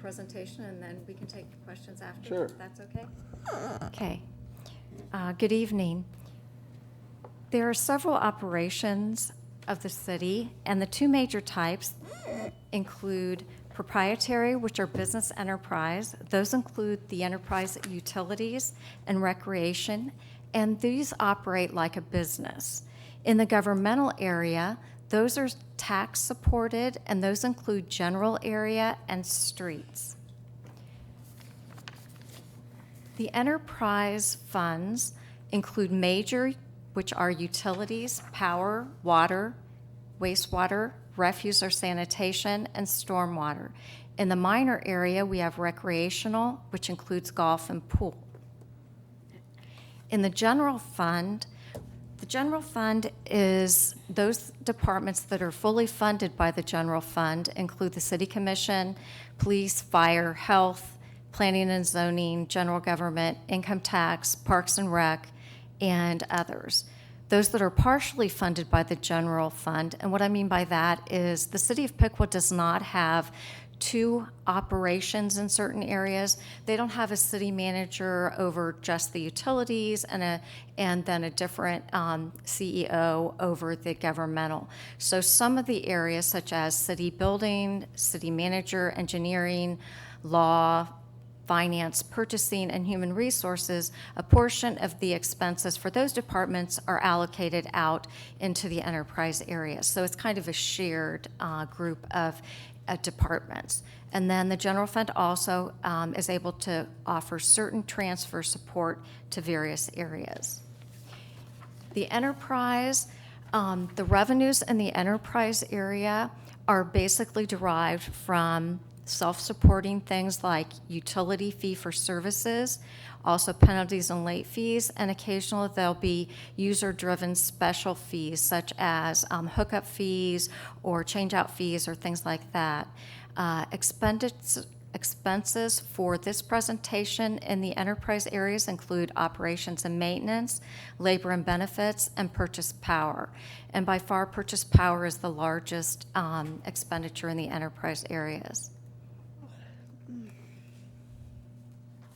presentation, and then we can take questions after. Sure. If that's okay? Okay. Good evening. There are several operations of the city, and the two major types include proprietary, which are business enterprise. Those include the enterprise utilities and recreation, and these operate like a business. In the governmental area, those are tax supported, and those include general area and streets. The enterprise funds include major, which are utilities, power, water, wastewater, refuse or sanitation, and stormwater. In the minor area, we have recreational, which includes golf and pool. In the general fund is those departments that are fully funded by the general fund include the city commission, police, fire, health, planning and zoning, general government, income tax, parks and rec, and others. Those that are partially funded by the general fund, and what I mean by that is the city of Piqua does not have two operations in certain areas. They don't have a city manager over just the utilities and then a different CEO over the governmental. So some of the areas such as city building, city manager, engineering, law, finance, purchasing, and human resources, a portion of the expenses for those departments are allocated out into the enterprise area. So it's kind of a shared group of departments. And then the general fund also is able to offer certain transfer support to various areas. The enterprise, the revenues in the enterprise area are basically derived from self-supporting things like utility fee for services, also penalties and late fees, and occasionally there'll be user-driven special fees such as hookup fees or change-out fees or things like that. Expenses for this presentation in the enterprise areas include operations and maintenance, labor and benefits, and purchase power. And by far, purchase power is the largest expenditure in the enterprise areas.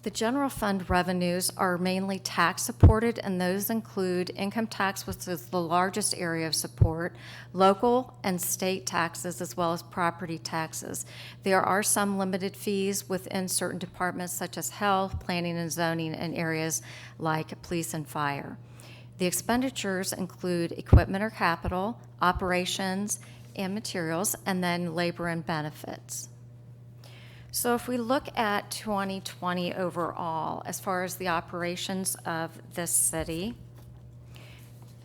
The general fund revenues are mainly tax supported, and those include income tax, which is the largest area of support, local and state taxes, as well as property taxes. There are some limited fees within certain departments such as health, planning and zoning, and areas like police and fire. The expenditures include equipment or capital, operations and materials, and then labor and benefits. So if we look at 2020 overall, as far as the operations of this city,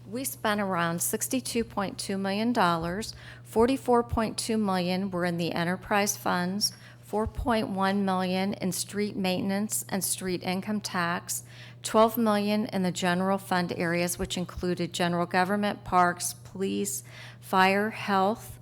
we spent around $62.2 million. $44.2 million were in the enterprise funds, $4.1 million in street maintenance and street income tax, $12 million in the general fund areas, which included general government, parks, police, fire, health,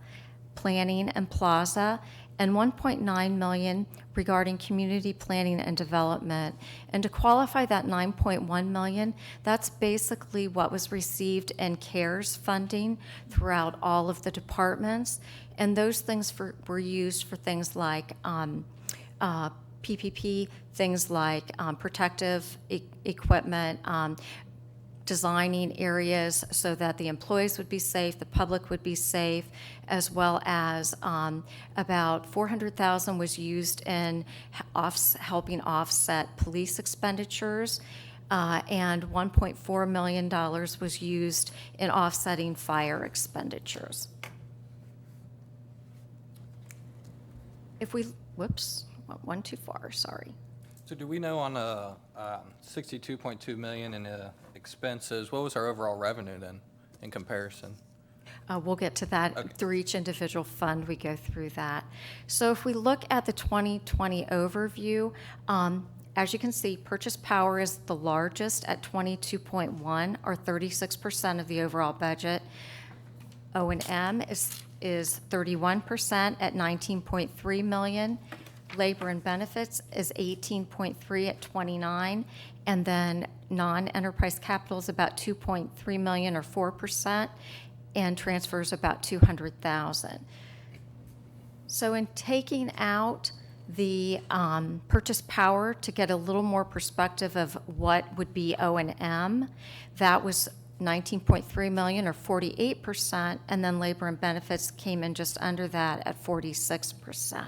planning, and plaza, and $1.9 million regarding community planning and development. And to qualify that $9.1 million, that's basically what was received in CARES funding throughout all of the departments. And those things were used for things like PPP, things like protective equipment, designing areas so that the employees would be safe, the public would be safe, as well as about $400,000 was used in helping offset police expenditures, and $1.4 million was used in offsetting fire expenditures. If we, whoops, one too far, sorry. So do we know on $62.2 million in expenses, what was our overall revenue then in comparison? We'll get to that. Okay. Through each individual fund, we go through that. So if we look at the 2020 overview, as you can see, purchase power is the largest at 22.1, or 36% of the overall budget. O&M is 31% at $19.3 million. Labor and benefits is 18.3 at 29, and then non-enterprise capital is about 2.3 million or 4%, and transfers about 200,000. So in taking out the purchase power, to get a little more perspective of what would be O&M, that was 19.3 million or 48%, and then labor and benefits came in just under that at 46%.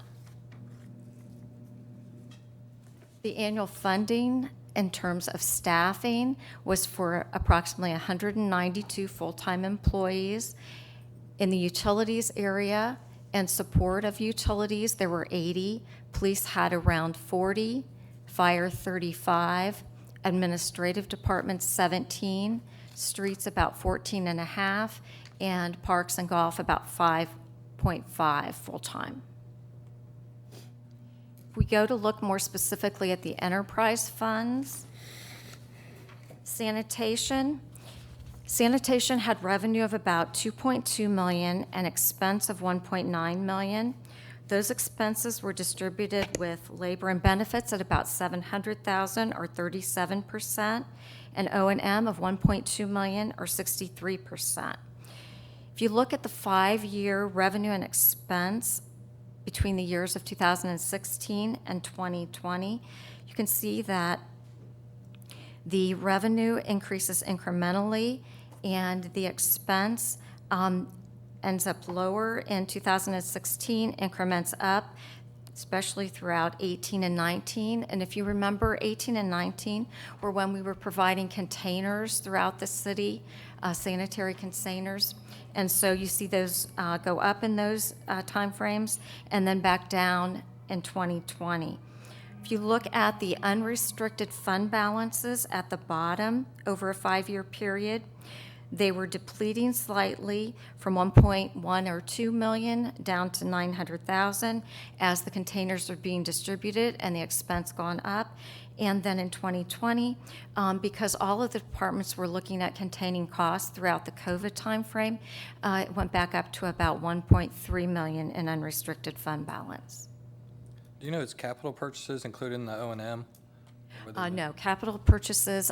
The annual funding in terms of staffing was for approximately 192 full-time employees. In the utilities area and support of utilities, there were 80. Police had around 40, fire 35, administrative department 17, streets about 14 and a half, and parks and golf about 5.5 full-time. If we go to look more specifically at the enterprise funds, sanitation had revenue of about 2.2 million and expense of 1.9 million. Those expenses were distributed with labor and benefits at about 700,000 or 37%, and O&M of 1.2 million or 63%. If you look at the 5-year revenue and expense between the years of 2016 and 2020, you can see that the revenue increases incrementally and the expense ends up lower in 2016, increments up, especially throughout 18 and 19. And if you remember, 18 and 19 were when we were providing containers throughout the city, sanitary containers. And so you see those go up in those timeframes and then back down in 2020. If you look at the unrestricted fund balances at the bottom over a 5-year period, they were depleting slightly from 1.1 or 2 million down to 900,000 as the containers are being distributed and the expense gone up. And then in 2020, because all of the departments were looking at containing costs throughout the COVID timeframe, it went back up to about 1.3 million in unrestricted fund balance. Do you know its capital purchases included in the O&M? No, capital purchases,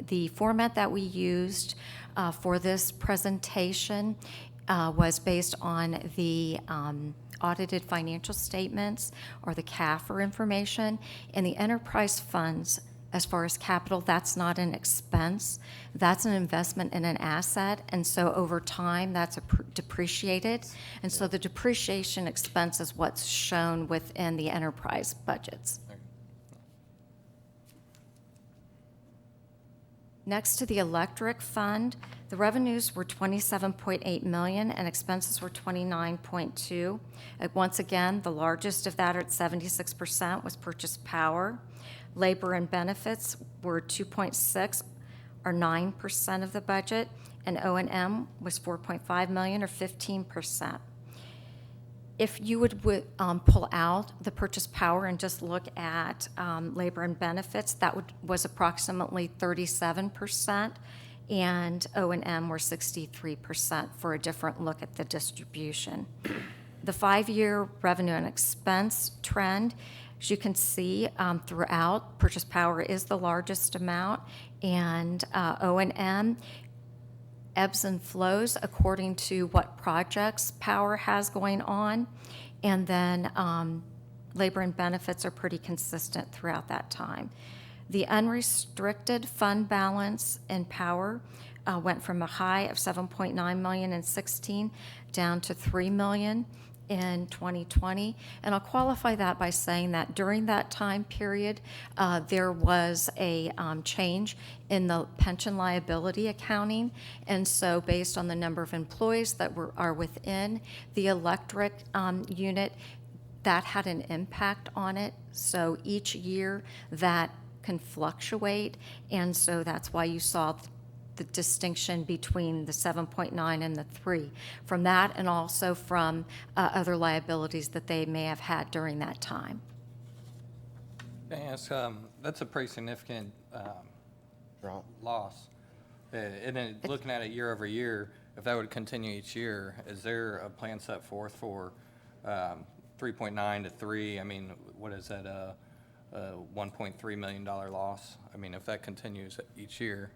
the format that we used for this presentation was based on the audited financial statements or the CAFR information, and the enterprise funds, as far as capital, that's not an expense. That's an investment in an asset, and so over time, that's depreciated. And so the depreciation expense is what's shown within the enterprise budgets. Next to the electric fund, the revenues were 27.8 million and expenses were 29.2. Once again, the largest of that at 76% was purchase power. Labor and benefits were 2.6 or 9% of the budget, and O&M was 4.5 million or 15%. If you would pull out the purchase power and just look at labor and benefits, that was approximately 37%, and O&M were 63% for a different look at the distribution. The 5-year revenue and expense trend, as you can see throughout, purchase power is the largest amount, and O&M ebbs and flows according to what projects power has going on, and then labor and benefits are pretty consistent throughout that time. The unrestricted fund balance in power went from a high of 7.9 million in 16 down to 3 million in 2020, and I'll qualify that by saying that during that time period, there was a change in the pension liability accounting, and so based on the number of employees that are within the electric unit, that had an impact on it. So each year that can fluctuate, and so that's why you saw the distinction between the 7.9 and the 3 from that, and also from other liabilities that they may have had during that time. Can I ask, that's a pretty significant loss. And then looking at it year over year, if that would continue each year, is there a plan set forth for 3.9 to 3? I mean, what is that, a $1.3 million loss? I mean, if that continues each year.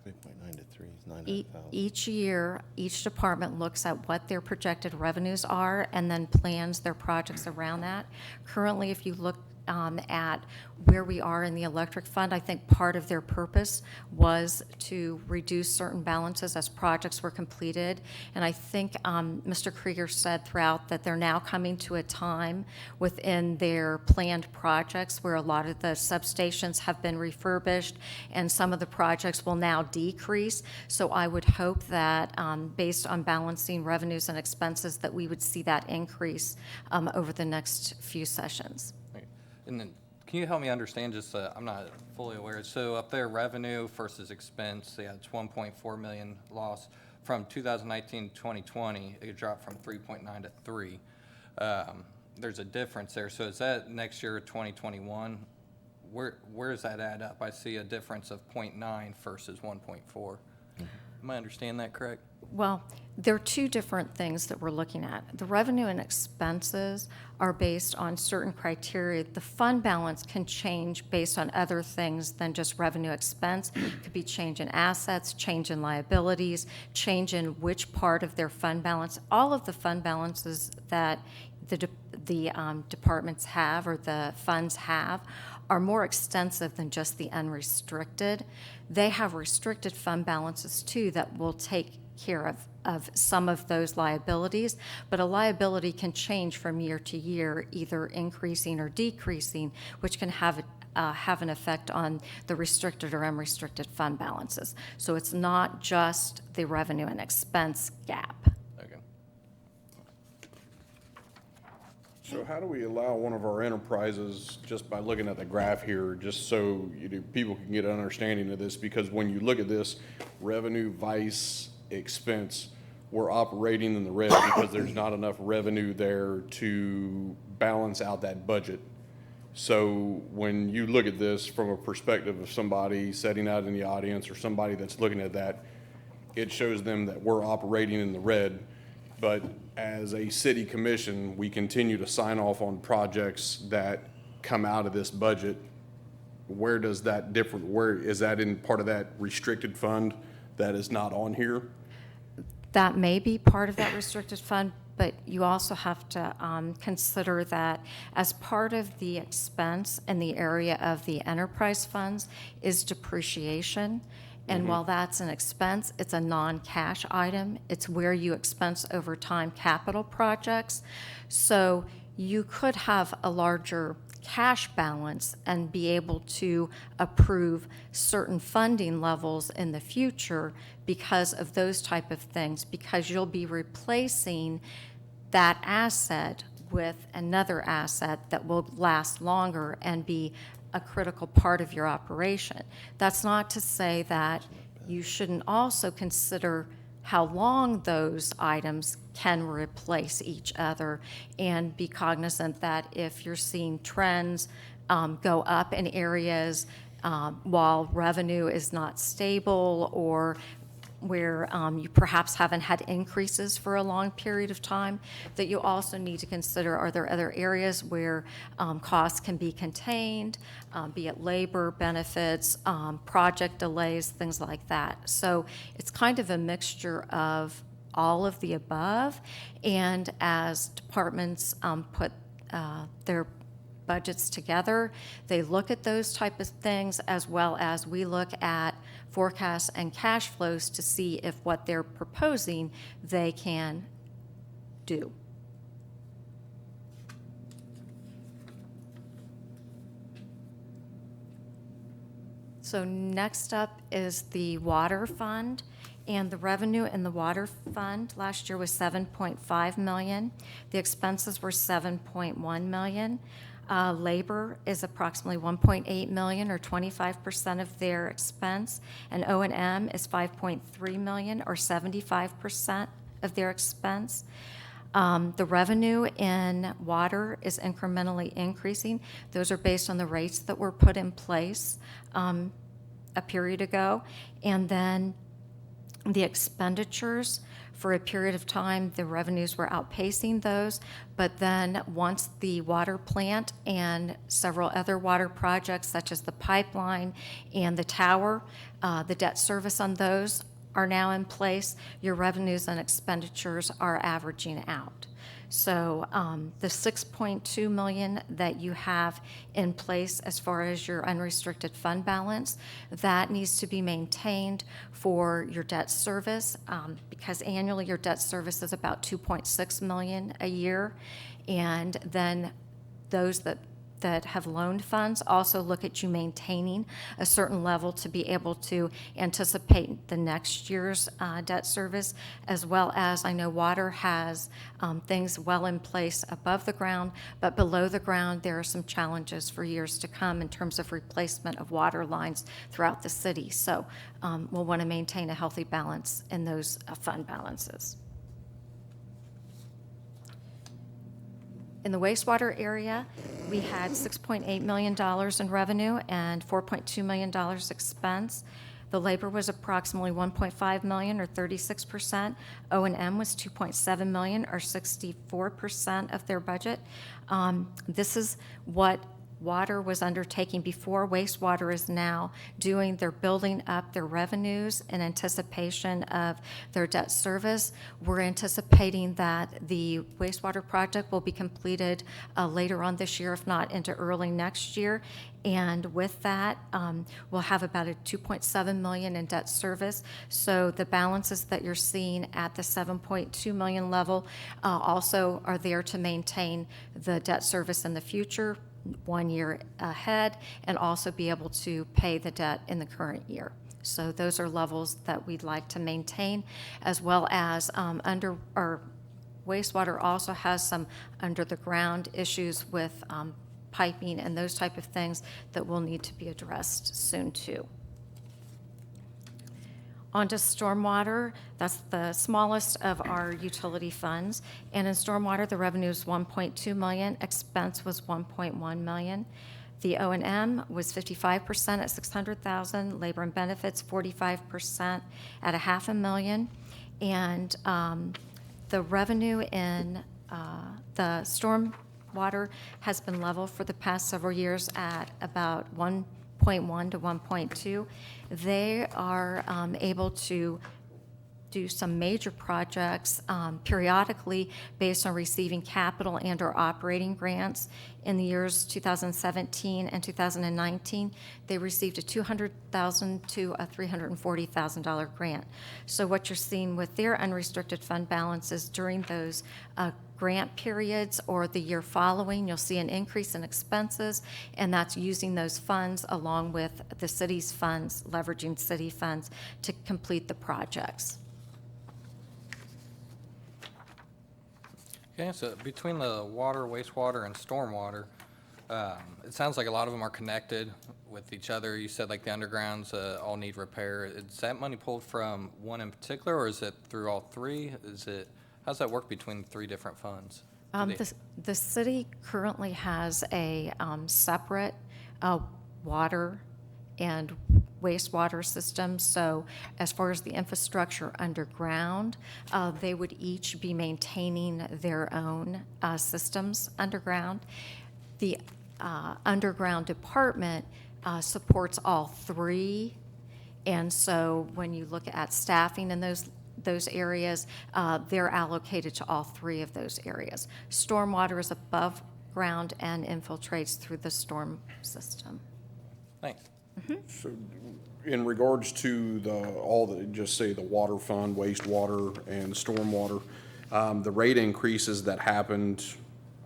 3.9 to 3 is E- 900,000. Each year, each department looks at what their projected revenues are and then plans their projects around that. Currently, if you look at where we are in the electric fund, I think part of their purpose was to reduce certain balances as projects were completed. And I think Mr. Krieger said throughout that they're now coming to a time within their planned projects where a lot of the substations have been refurbished and some of the projects will now decrease. So I would hope that based on balancing revenues and expenses, that we would see that increase over the next few sessions. Okay. And then, can you help me understand, just, I'm not fully aware, so up there, revenue versus expense, yeah, it's 1.4 million loss. From 2019 to 2020, it dropped from 3.9 to 3. There's a difference there, so is that next year, 2021? Where does that add up? I see a difference of 0.9 versus 1.4. Am I understanding that correct? Well, there are two different things that we're looking at. The revenue and expenses are based on certain criteria. The fund balance can change based on other things than just revenue expense. It could be change in assets, change in liabilities, change in which part of their fund balance. All of the fund balances that the departments have or the funds have are more extensive than just the unrestricted. They have restricted fund balances too that will take care of some of those liabilities, but a liability can change from year to year, either increasing or decreasing, which can have an effect on the restricted or unrestricted fund balances. So it's not just the revenue and expense gap. Okay. So how do we allow one of our enterprises, just by looking at the graph here, just so people can get an understanding of this? Because when you look at this, revenue, vice, expense, we're operating in the red because there's not enough revenue there to balance out that budget. So when you look at this from a perspective of somebody sitting out in the audience or somebody that's looking at that, it shows them that we're operating in the red. But as a city commission, we continue to sign off on projects that come out of this budget. Where does that differ? Where is that in part of that restricted fund that is not on here? That may be part of that restricted fund, but you also have to consider that as part of the expense in the area of the enterprise funds is depreciation. And while that's an expense, it's a non-cash item. It's where you expense over time capital projects. So you could have a larger cash balance and be able to approve certain funding levels in the future because of those type of things, because you'll be replacing that asset with another asset that will last longer and be a critical part of your operation. That's not to say that you shouldn't also consider how long those items can replace each other and be cognizant that if you're seeing trends go up in areas while revenue is not stable or where you perhaps haven't had increases for a long period of time, that you also need to consider, are there other areas where costs can be contained, be it labor, benefits, project delays, things like that. So it's kind of a mixture of all of the above, and as departments put their budgets together, they look at those type of things as well as we look at forecasts and cash flows to see if what they're proposing they can do. So next up is the water fund, and the revenue in the water fund last year was 7.5 million. The expenses were 7.1 million. Labor is approximately 1.8 million, or 25% of their expense, and O&M is 5.3 million, or 75% of their expense. The revenue in water is incrementally increasing. Those are based on the rates that were put in place a period ago. And then the expenditures For a period of time, the revenues were outpacing those, but then once the water plant and several other water projects such as the pipeline and the tower, the debt service on those are now in place, your revenues and expenditures are averaging out. So the 6.2 million that you have in place as far as your unrestricted fund balance, that needs to be maintained for your debt service, because annually your debt service is about 2.6 million a year. And then those that have loaned funds also look at you maintaining a certain level to be able to anticipate the next year's debt service, as well as I know water has things well in place above the ground, but below the ground there are some challenges for years to come in terms of replacement of water lines throughout the city. So we'll want to maintain a healthy balance in those fund balances. In the wastewater area, we had $6.8 million in revenue and $4.2 million expense. The labor was approximately $1.5 million, or 36%. O&M was $2.7 million, or 64% of their budget. This is what water was undertaking before. Wastewater is now doing, they're building up their revenues in anticipation of their debt service. We're anticipating that the wastewater project will be completed later on this year, if not into early next year. And with that, we'll have about a $2.7 million in debt service. So the balances that you're seeing at the $7.2 million level also are there to maintain the debt service in the future, 1 year ahead, and also be able to pay the debt in the current year. So those are levels that we'd like to maintain, as well as under our wastewater also has some under the ground issues with piping and those type of things that will need to be addressed soon too. On to stormwater, that's the smallest of our utility funds. And in stormwater, the revenue is $1.2 million, expense was $1.1 million. The O&M was 55% at $600,000, labor and benefits 45% at $500,000. And the revenue in the stormwater has been level for the past several years at about 1.1 to 1.2. They are able to do some major projects periodically based on receiving capital and or operating grants. In the years 2017 and 2019, they received a $200,000 to a $340,000 grant. So what you're seeing with their unrestricted fund balances during those grant periods or the year following, you'll see an increase in expenses, and that's using those funds along with the city's funds, leveraging city funds to complete the projects. Okay, so between the water, wastewater, and stormwater, it sounds like a lot of them are connected with each other. You said like the undergrounds all need repair. Is that money pulled from one in particular, or is it through all three? How's that work between three different funds? The city currently has a separate water and wastewater system. So as far as the infrastructure underground, they would each be maintaining their own systems underground. The underground department supports all three. And so when you look at staffing in those areas, they're allocated to all three of those areas. Stormwater is above ground and infiltrates through the storm system. Thanks. So in regards to just say the water fund, wastewater, and stormwater, the rate increases that happened,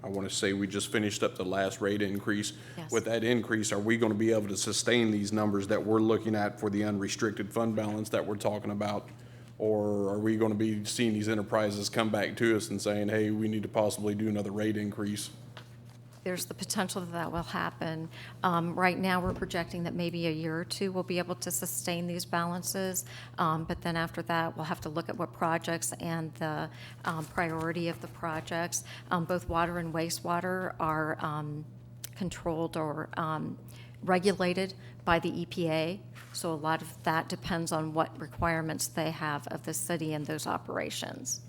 I want to say we just finished up the last rate increase. Yes. With that increase, are we going to be able to sustain these numbers that we're looking at for the unrestricted fund balance that we're talking about? Or are we going to be seeing these enterprises come back to us and saying, hey, we need to possibly do another rate increase? There's the potential that will happen. Right now, we're projecting that maybe a year or two we'll be able to sustain these balances, but then after that, we'll have to look at what projects and the priority of the projects. Both water and wastewater are controlled or regulated by the EPA. So a lot of that depends on what requirements they have of the city and those operations.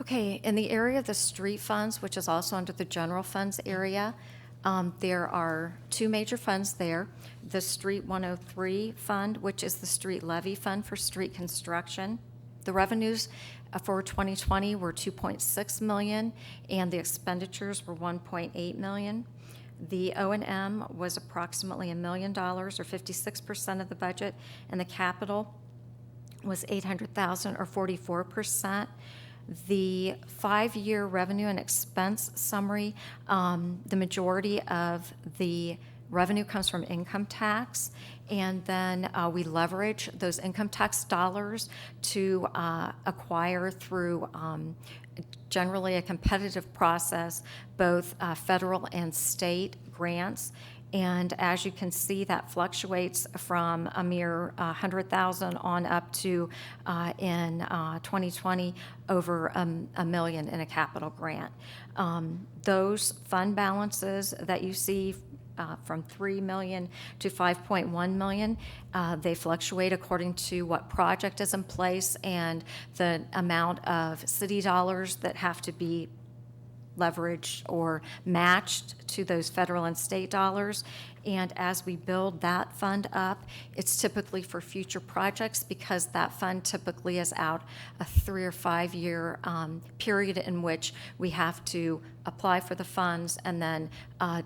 Okay, in the area of the street funds, which is also under the general funds area, there are two major funds there. The Street 103 Fund, which is the street levy fund for street construction. The revenues for 2020 were $2.6 million, and the expenditures were $1.8 million. The O&M was approximately $1 million, or 56% of the budget, and the capital was $800,000, or 44%. The 5-year revenue and expense summary, the majority of the revenue comes from income tax, and then we leverage those income tax dollars to acquire through generally a competitive process, both federal and state grants. And as you can see, that fluctuates from a mere 100,000 on up to, in 2020, over $1 million in a capital grant. Those fund balances that you see from $3 million to $5.1 million, they fluctuate according to what project is in place and the amount of city dollars that have to be leveraged or matched to those federal and state dollars. And as we build that fund up, it's typically for future projects, because that fund typically is out a 3 or 5 year period in which we have to apply for the funds and then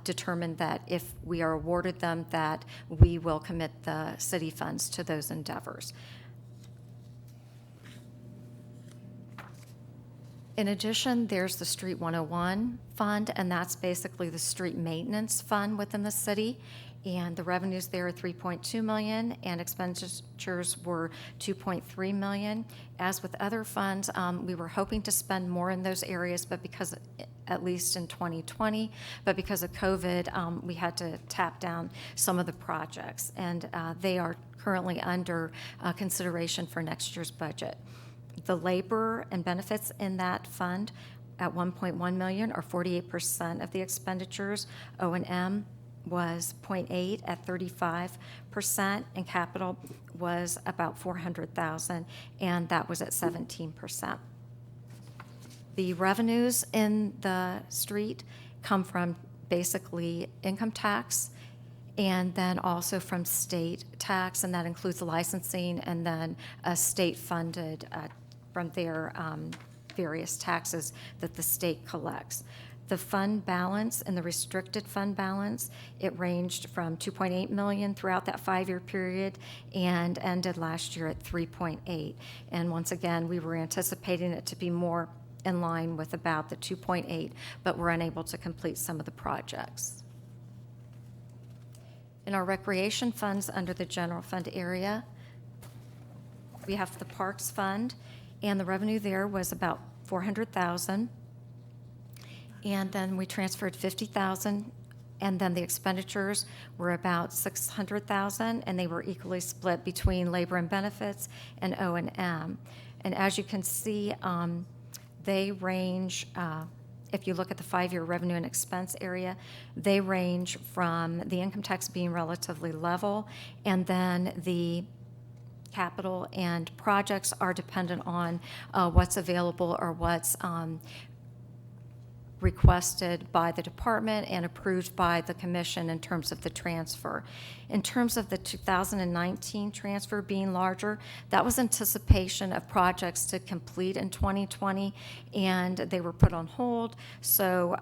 determine that if we are awarded them, that we will commit the city funds to those endeavors. In addition, there's the Street 101 Fund, and that's basically the street maintenance fund within the city. And the revenues there are $3.2 million, and expenditures were $2.3 million. As with other funds, we were hoping to spend more in those areas, but because, at least in 2020, but because of COVID, we had to tap down some of the projects, and they are currently under consideration for next year's budget. The labor and benefits in that fund at $1.1 million, or 48% of the expenditures. O&M was 0.8 at 35%, and capital was about $400,000, and that was at 17%. The revenues in the street come from basically income tax, and then also from state tax, and that includes the licensing, and then a state-funded from their various taxes that the state collects. The fund balance and the restricted fund balance, it ranged from $2.8 million throughout that 5-year period and ended last year at $3.8. And once again, we were anticipating it to be more in line with about the 2.8, but we're unable to complete some of the projects. In our recreation funds under the general fund area, we have the Parks Fund, and the revenue there was about $400,000. And then we transferred $50,000, and then the expenditures were about $600,000, and they were equally split between labor and benefits and O&M. And as you can see, they range, if you look at the 5-year revenue and expense area, they range from the income tax being relatively level, and then the capital and projects are dependent on what's available or what's requested by the department and approved by the commission in terms of the transfer. In terms of the 2019 transfer being larger, that was anticipation of projects to complete in 2020, and they were put on hold, so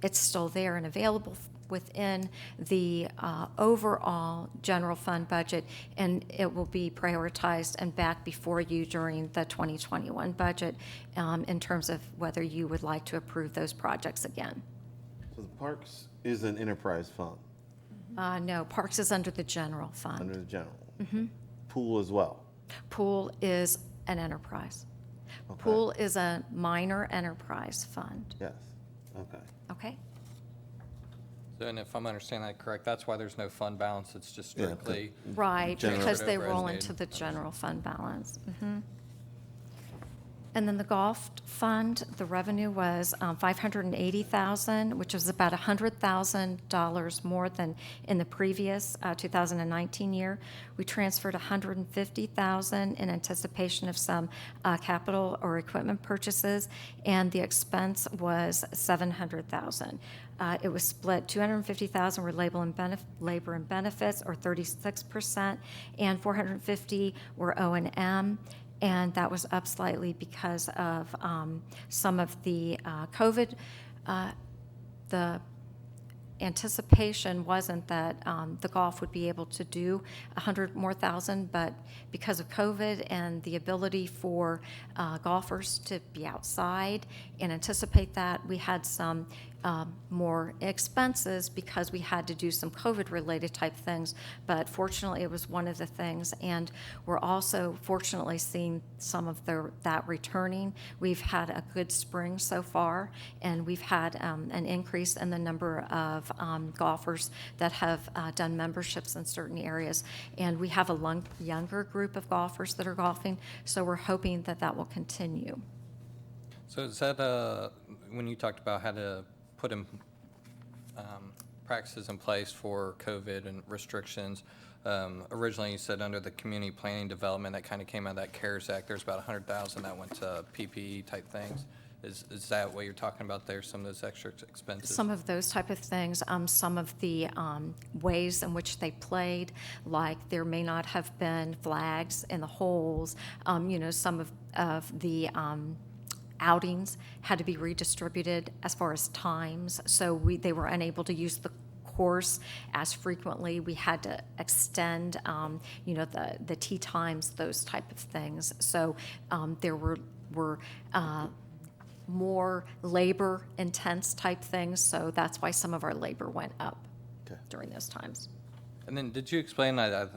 it's still there and available within the overall general fund budget, and it will be prioritized and back before you during the 2021 budget in terms of whether you would like to approve those projects again. So the Parks is an enterprise fund? No, Parks is under the general fund. Under the general? Mm-hmm. Pool as well? Pool is an enterprise. Okay. Pool is a minor enterprise fund. Yes, okay. Okay? And if I'm understanding that correct, that's why there's no fund balance, it's just Yeah, strictly, Right, General. because they Over as roll needed. into the general fund balance. And then the golf fund, the revenue was $580,000, which was about $100,000 more than in the previous 2019 year. We transferred $150,000 in anticipation of some capital or equipment purchases, and the expense was $700,000. It was split, $250,000 were labor and benefits, or 36%, and $450,000 were O&M. And that was up slightly because of some of the COVID. The anticipation wasn't that the golf would be able to do 100 more thousand, but because of COVID and the ability for golfers to be outside and anticipate that, we had some more expenses because we had to do some COVID-related type things, but fortunately it was one of the things, and we're also fortunately seeing some of that returning. We've had a good spring so far, and we've had an increase in the number of golfers that have done memberships in certain areas, and we have a younger group of golfers that are golfing, so we're hoping that that will continue. So is that, when you talked about how to put in practices in place for COVID and restrictions, originally you said under the community planning development, that kind of came out of that CARES Act, there's about $100,000 that went to PPE type things. Is that what you're talking about there, some of those extra expenses? Some of those type of things, some of the ways in which they played, like there may not have been flags in the holes, some of the outings had to be redistributed as far as times, so they were unable to use the course as frequently. We had to extend, the tee times, those type of things. So there were more labor-intense type things, so that's why some of our labor went up during those times. And then did you explain, I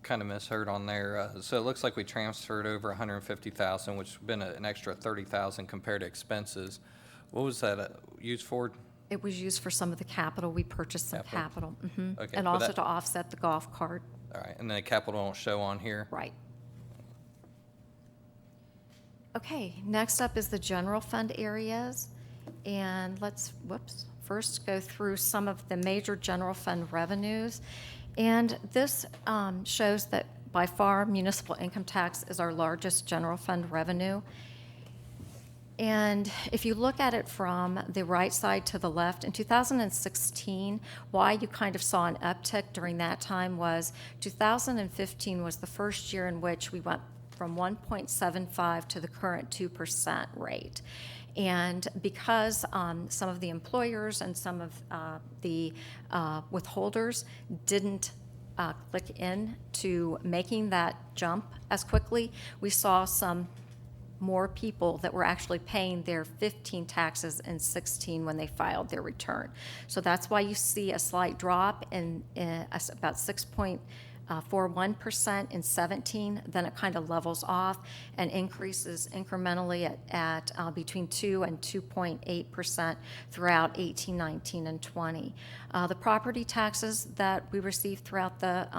kind of misheard on there, so it looks like we transferred over $150,000, which would have been an extra $30,000 compared to expenses. What was that used for? It was used for some of the capital. We purchased some capital. Okay, And but also that- to offset the golf cart. All right, and then the capital don't show on here? Right. Okay, next up is the general fund areas. And let's, first go through some of the major general fund revenues. And this shows that by far municipal income tax is our largest general fund revenue. And if you look at it from the right side to the left, in 2016, why you kind of saw an uptick during that time was 2015 was the first year in which we went from 1.75 to the current 2% rate. And because some of the employers and some of the withholders didn't click in to making that jump as quickly, we saw some more people that were actually paying their 15 taxes in 16 when they filed their return. So that's why you see a slight drop in about 6.41% in 17, then it kind of levels off and increases incrementally at between 2 and 2.8% throughout 18, 19, and 20. The property taxes that we receive throughout the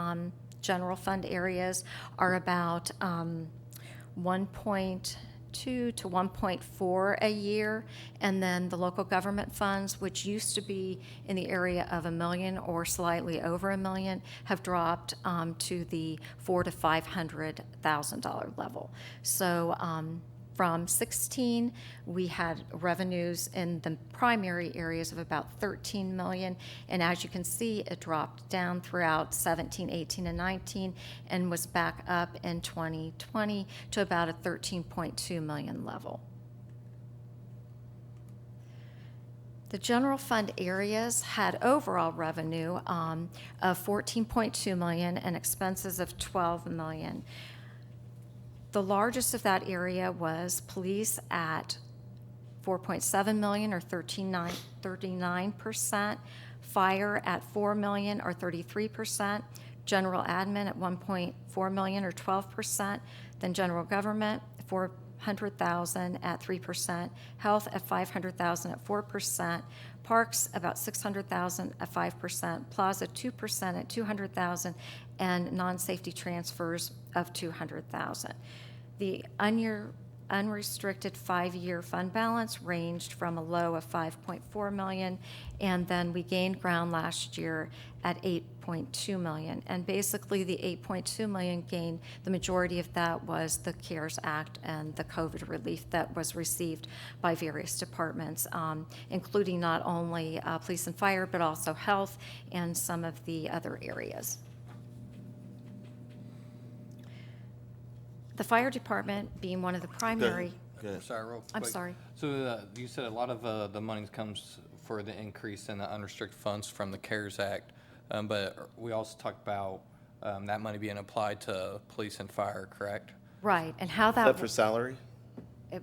general fund areas are about 1.2 to 1.4 a year, and then the local government funds, which used to be in the area of $1 million or slightly over $1 million, have dropped to the $400,000 to $500,000 level. So from 16, we had revenues in the primary areas of about 13 million, and as you can see, it dropped down throughout 17, 18, and 19, and was back up in 2020 to about a 13.2 million level. The general fund areas had overall revenue of 14.2 million and expenses of 12 million. The largest of that area was police at 4.7 million or 39%, fire at 4 million or 33%, general admin at 1.4 million or 12%, then general government 400,000 at 3%, health at 500,000 at 4%, parks about 600,000 at 5%, plaza 2% at 200,000, and non-safety transfers of 200,000. The unrestricted 5-year fund balance ranged from a low of 5.4 million, and then we gained ground last year at 8.2 million. And basically, the 8.2 million gain, the majority of that was the CARES Act and the COVID relief that was received by various departments, including not only police and fire, but also health and some of the other areas. The fire department being one of the primary. Good. Sorry, real I'm quick. sorry. So you said a lot of the money comes for the increase in the unrestricted funds from the CARES Act, but we also talked about that money being applied to police and fire, correct? Right, and how Is that. that for salary?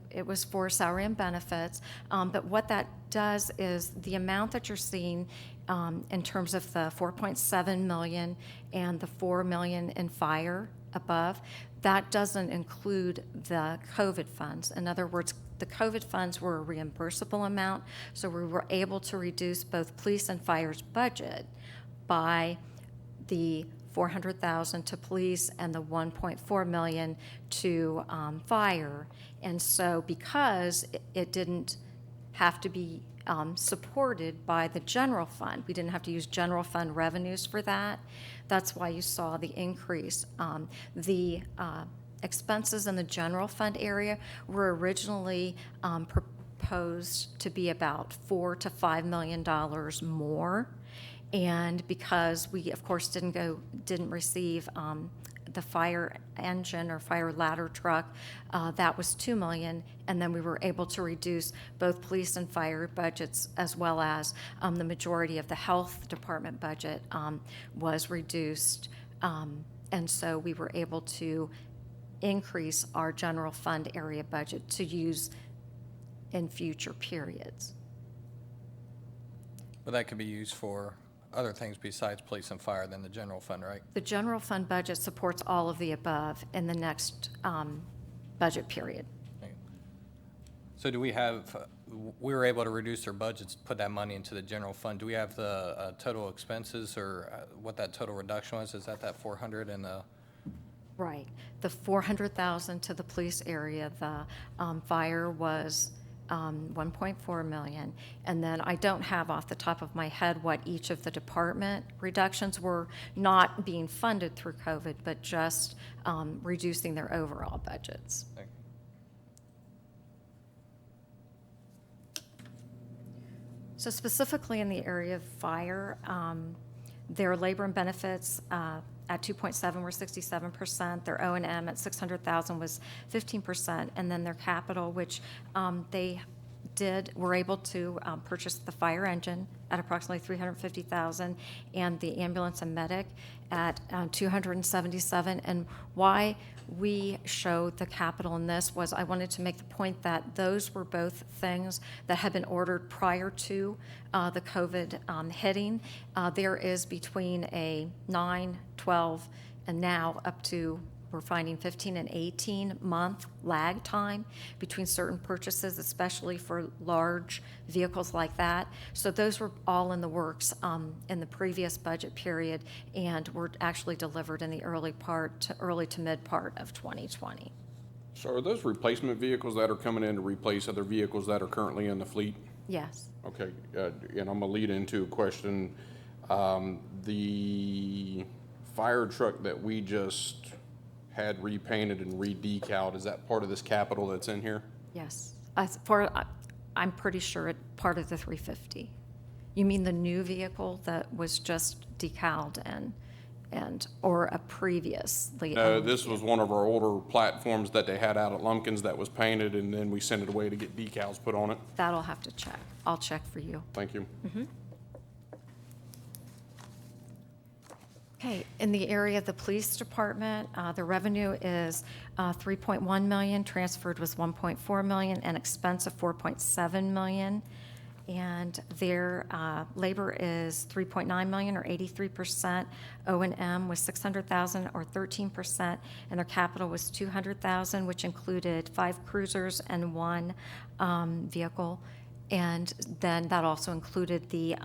It was for salary and benefits, but what that does is the amount that you're seeing in terms of the 4.7 million and the 4 million in fire above, that doesn't include the COVID funds. In other words, the COVID funds were a reimbursable amount, so we were able to reduce both police and fire's budget by the 400,000 to police and the 1.4 million to fire. And so because it didn't have to be supported by the general fund, we didn't have to use general fund revenues for that. That's why you saw the increase. The expenses in the general fund area were originally proposed to be about $4 to $5 million more. And because we, of course, didn't receive the fire engine or fire ladder truck, that was $2 million, and then we were able to reduce both police and fire budgets, as well as the majority of the health department budget was reduced, and so we were able to increase our general fund area budget to use in future periods. But that could be used for other things besides police and fire than the general fund, right? The general fund budget supports all of the above in the next budget period. So do we have, we were able to reduce their budgets, put that money into the general fund. Do we have the total expenses or what that total reduction was? Is that 400 and the? Right. The 400,000 to the police area, the fire was 1.4 million. And then I don't have off the top of my head what each of the department reductions were, not being funded through COVID, but just reducing their overall budgets. So specifically in the area of fire, their labor and benefits at 2.7 were 67%. Their O&M at 600,000 was 15%, and then their capital, which they were able to purchase the fire engine at approximately 350,000, and the ambulance and medic at 277. And why we showed the capital in this was I wanted to make the point that those were both things that had been ordered prior to the COVID hitting. There is between a 9, 12, and now up to, we're finding 15 and 18-month lag time between certain purchases, especially for large vehicles like that. So those were all in the works in the previous budget period and were actually delivered in the early to mid part of 2020. So are those replacement vehicles that are coming in to replace other vehicles that are currently in the fleet? Yes. Okay, and I'm gonna lead into a question. The fire truck that we just had repainted and re-decaled, is that part of this capital that's in here? Yes. I'm pretty sure it's part of the 350. You mean the new vehicle that was just decaled or a previously? No, this was one of our older platforms that they had out at Lumpkins that was painted, and then we sent it away to get decals put on it. That'll have to check. I'll check for you. Thank you. Okay, in the area of the police department, the revenue is 3.1 million, transferred was 1.4 million, and expense of 4.7 million. And their labor is 3.9 million, or 83%. O&M was 600,000, or 13%, and their capital was 200,000, which included 5 cruisers and 1 vehicle. And then that also included the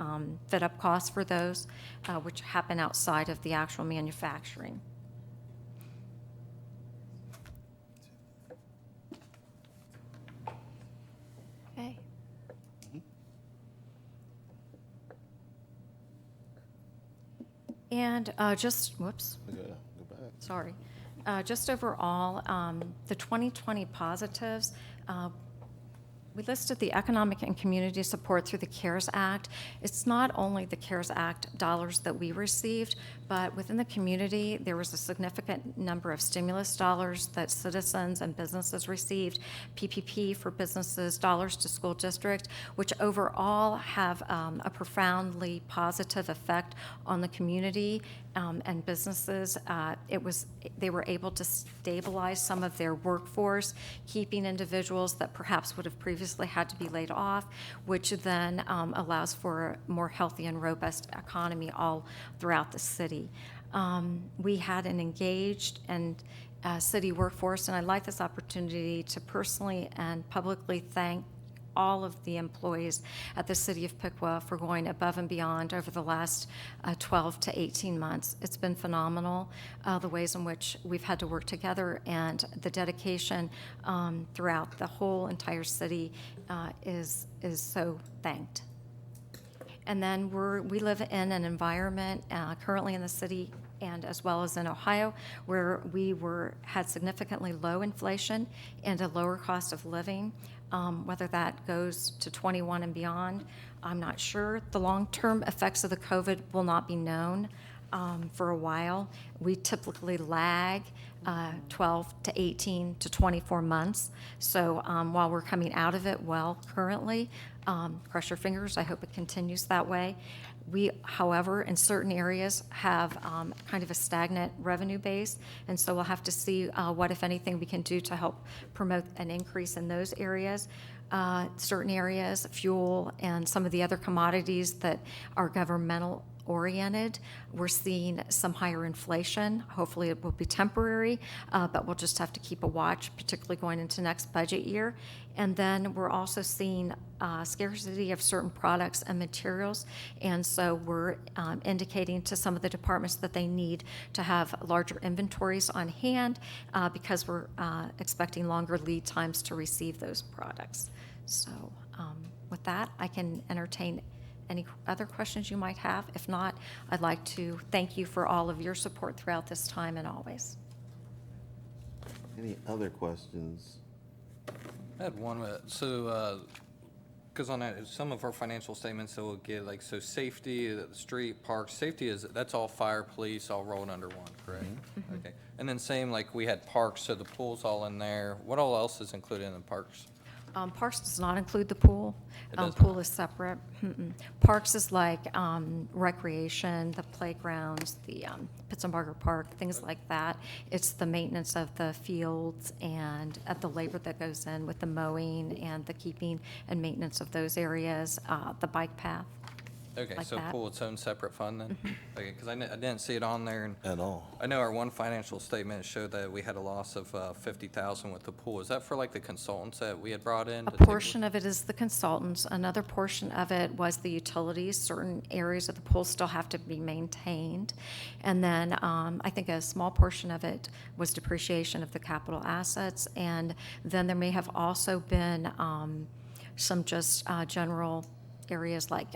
fit-up costs for those, which happen outside of the actual manufacturing. And whoops, Yeah, go back. sorry. Just overall, the 2020 positives, we listed the economic and community support through the CARES Act. It's not only the CARES Act dollars that we received, but within the community, there was a significant number of stimulus dollars that citizens and businesses received, PPP for businesses, dollars to school district, which overall have a profoundly positive effect on the community and businesses. They were able to stabilize some of their workforce, keeping individuals that perhaps would have previously had to be laid off, which then allows for a more healthy and robust economy all throughout the city. We had an engaged and city workforce, and I'd like this opportunity to personally and publicly thank all of the employees at the City of Piqua for going above and beyond over the last 12 to 18 months. It's been phenomenal, the ways in which we've had to work together, and the dedication throughout the whole entire city is so thanked. And then we live in an environment currently in the city and as well as in Ohio, where we had significantly low inflation and a lower cost of living. Whether that goes to 21 and beyond, I'm not sure. The long-term effects of the COVID will not be known for a while. We typically lag 12 to 18 to 24 months. So while we're coming out of it well currently, cross your fingers, I hope it continues that way. We, however, in certain areas have kind of a stagnant revenue base, and so we'll have to see what, if anything, we can do to help promote an increase in those areas. Certain areas, fuel and some of the other commodities that are governmental oriented, we're seeing some higher inflation. Hopefully it will be temporary, but we'll just have to keep a watch, particularly going into next budget year. And then we're also seeing scarcity of certain products and materials, and so we're indicating to some of the departments that they need to have larger inventories on hand because we're expecting longer lead times to receive those products. So with that, I can entertain any other questions you might have. If not, I'd like to thank you for all of your support throughout this time and always. Any other questions? I had one, because on that, some of our financial statements that we'll get, like, so safety, the street, parks, safety that's all fire, police, all rolled under one, correct? Mm-hmm. Okay. And then same, like, we had parks, so the pool's all in there. What all else is included in the parks? Parks does not include the pool. It does Pool not. is separate. Parks is like recreation, the playgrounds, the Pittsburgher Park, things like that. It's the maintenance of the fields and of the labor that goes in with the mowing and the keeping and maintenance of those areas, the bike path. Okay, like so that. pool its own separate fund then? Okay, because I didn't see it on there, and At all? I know our one financial statement showed that we had a loss of $50,000 with the pool. Is that for like the consultants that we had brought in? A to take a portion of it is the consultants. Another portion of it was the utilities. Certain areas of the pool still have to be maintained. And then I think a small portion of it was depreciation of the capital assets. And then there may have also been some just general areas like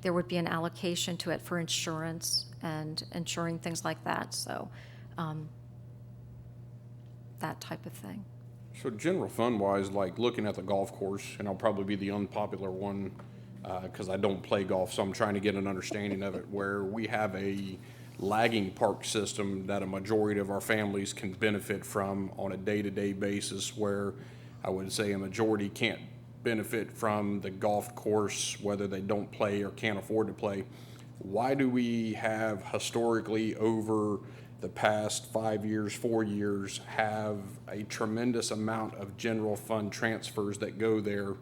there would be an allocation to it for insurance and insuring things like that. So that type of thing. So general fund wise, like looking at the golf course, and I'll probably be the unpopular one because I don't play golf, so I'm trying to get an understanding of it, where we have a lagging park system that a majority of our families can benefit from on a day-to-day basis, where I would say a majority can't benefit from the golf course, whether they don't play or can't afford to play. Why do we have historically over the past 5 years, 4 years, have a tremendous amount of general fund transfers that go there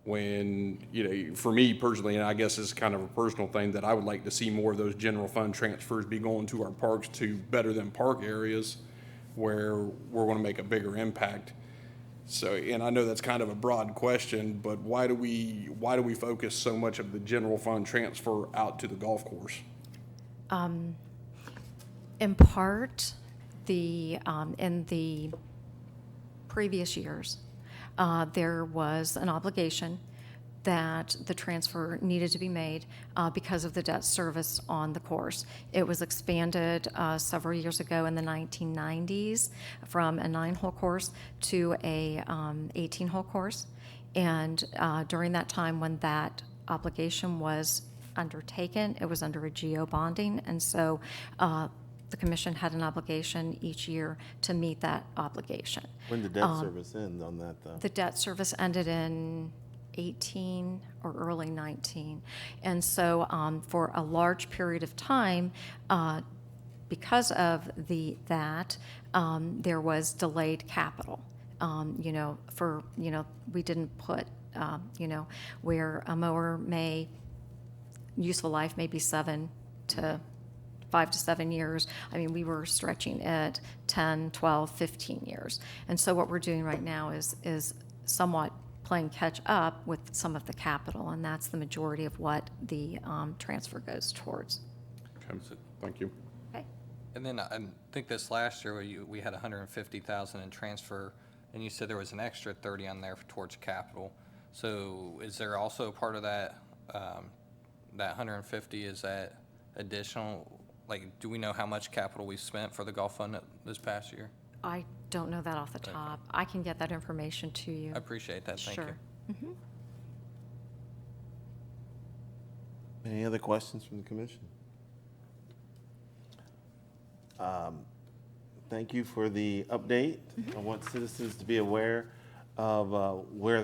when, you know, for me personally, and I guess it's kind of a personal thing, that I would like to see more of those general fund transfers be going to our parks to better them park areas where we're going to make a bigger impact. So, and I know that's kind of a broad question, but why do we focus so much of the general fund transfer out to the golf course? In part, in the previous years, there was an obligation that the transfer needed to be made because of the debt service on the course. It was expanded several years ago in the 1990s from a 9-hole course to a 18-hole course. And during that time when that obligation was undertaken, it was under a geo bonding. And so the commission had an obligation each year to meet that obligation. When did debt service end on that, though? The debt service ended in 18 or early 19. And so for a large period of time, because of that, there was delayed capital. We didn't put, where a mower useful life may be 5 to 7 years. I mean, we were stretching it 10, 12, 15 years. And so what we're doing right now is somewhat playing catch up with some of the capital, and that's the majority of what the transfer goes towards. Okay, thank you. Okay. And then I think this last year, we had 150,000 in transfer, and you said there was an extra 30 on there towards capital. So is there also a part of that, that 150, is that additional? Like, do we know how much capital we spent for the golf fund this past year? I don't know that off the top. I can get that information to you. I appreciate that, thank you. Sure. Mhm. Any other questions from the commission? Thank you for the update. I want citizens to be aware of where